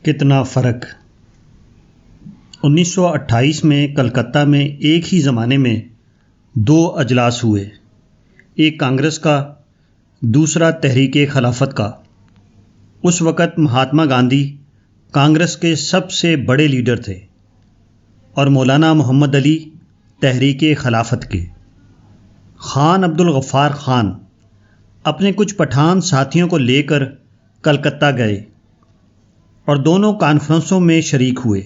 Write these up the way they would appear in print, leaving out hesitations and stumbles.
کتنا فرق۔ 1928 میں کلکتہ میں ایک ہی زمانے میں دو اجلاس ہوئے، ایک کانگریس کا، دوسرا تحریک خلافت کا۔ اس وقت مہاتما گاندھی کانگریس کے سب سے بڑے لیڈر تھے اور مولانا محمد علی تحریک خلافت کے۔ خان عبدالغفار خان اپنے کچھ پٹھان ساتھیوں کو لے کر کلکتہ گئے اور دونوں کانفرنسوں میں شریک ہوئے۔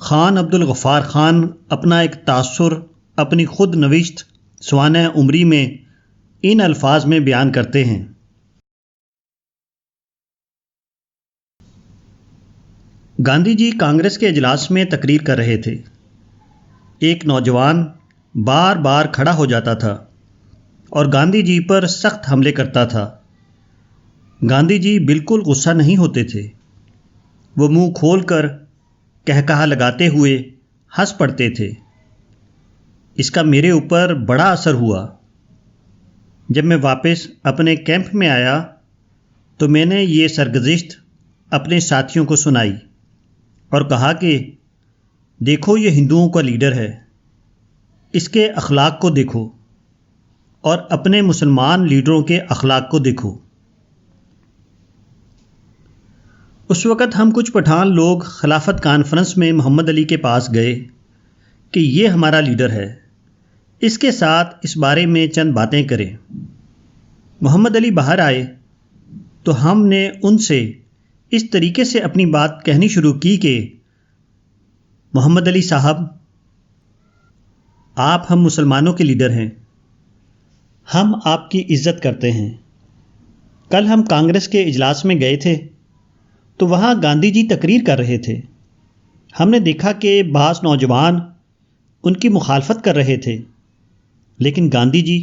خان عبدالغفار خان اپنا ایک تاثر اپنی خود نوشت سوانح عمری میں ان الفاظ میں بیان کرتے ہیں: گاندھی جی کانگریس کے اجلاس میں تقریر کر رہے تھے۔ ایک نوجوان بار بار کھڑا ہو جاتا تھا اور گاندھی جی پر سخت حملے کرتا تھا۔ گاندھی جی بالکل غصہ نہیں ہوتے تھے، وہ منہ کھول کر کہکہا لگاتے ہوئے ہنس پڑتے تھے۔ اس کا میرے اوپر بڑا اثر ہوا۔ جب میں واپس اپنے کیمپ میں آیا تو میں نے یہ سرگزشت اپنے ساتھیوں کو سنائی اور کہا کہ دیکھو، یہ ہندوؤں کا لیڈر ہے، اس کے اخلاق کو دیکھو اور اپنے مسلمان لیڈروں کے اخلاق کو دیکھو۔ اس وقت ہم کچھ پٹھان لوگ خلافت کانفرنس میں محمد علی کے پاس گئے کہ یہ ہمارا لیڈر ہے، اس کے ساتھ اس بارے میں چند باتیں کریں۔ محمد علی باہر آئے تو ہم نے ان سے اس طریقے سے اپنی بات کہنی شروع کی کہ محمد علی صاحب، آپ ہم مسلمانوں کے لیڈر ہیں، ہم آپ کی عزت کرتے ہیں۔ کل ہم کانگریس کے اجلاس میں گئے تھے تو وہاں گاندھی جی تقریر کر رہے تھے۔ ہم نے دیکھا کہ بعض نوجوان ان کی مخالفت کر رہے تھے، لیکن گاندھی جی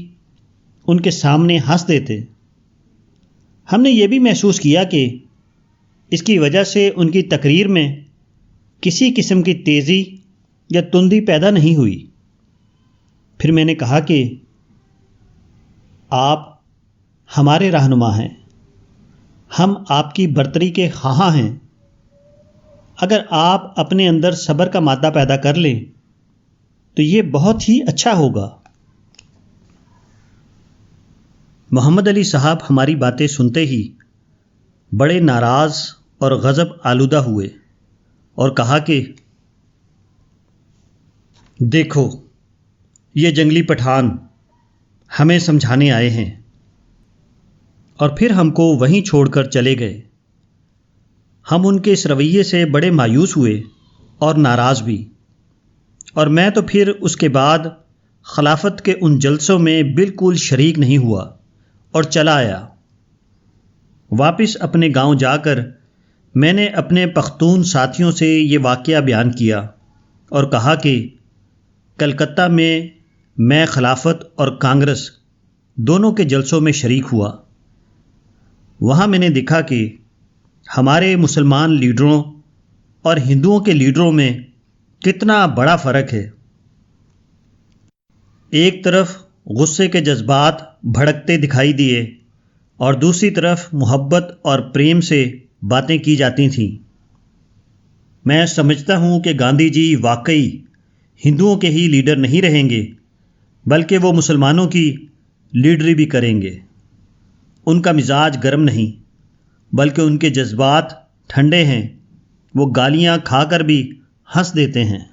ان کے سامنے ہنس دیتے۔ ہم نے یہ بھی محسوس کیا کہ اس کی وجہ سے ان کی تقریر میں کسی قسم کی تیزی یا تندی پیدا نہیں ہوئی۔ پھر میں نے کہا کہ آپ ہمارے رہنما ہیں، ہم آپ کی برتری کے خواہاں ہیں۔ اگر آپ اپنے اندر صبر کا مادہ پیدا کر لیں تو یہ بہت ہی اچھا ہوگا۔ محمد علی صاحب ہماری باتیں سنتے ہی بڑے ناراض اور غضب آلودہ ہوئے اور کہا کہ دیکھو، یہ جنگلی پٹھان ہمیں سمجھانے آئے ہیں، اور پھر ہم کو وہیں چھوڑ کر چلے گئے۔ ہم ان کے اس رویے سے بڑے مایوس ہوئے اور ناراض بھی، اور میں تو پھر اس کے بعد خلافت کے ان جلسوں میں بالکل شریک نہیں ہوا اور چلا آیا۔ واپس اپنے گاؤں جا کر میں نے اپنے پختون ساتھیوں سے یہ واقعہ بیان کیا اور کہا کہ کلکتہ میں خلافت اور کانگریس دونوں کے جلسوں میں شریک ہوا۔ وہاں میں نے دیکھا کہ ہمارے مسلمان لیڈروں اور ہندوؤں کے لیڈروں میں کتنا بڑا فرق ہے۔ ایک طرف غصے کے جذبات بھڑکتے دکھائی دیے اور دوسری طرف محبت اور پریم سے باتیں کی جاتی تھیں۔ میں سمجھتا ہوں کہ گاندھی جی واقعی ہندوؤں کے ہی لیڈر نہیں رہیں گے، بلکہ وہ مسلمانوں کی لیڈری بھی کریں گے۔ ان کا مزاج گرم نہیں، بلکہ ان کے جذبات ٹھنڈے ہیں، وہ گالیاں کھا کر بھی ہنس دیتے ہیں۔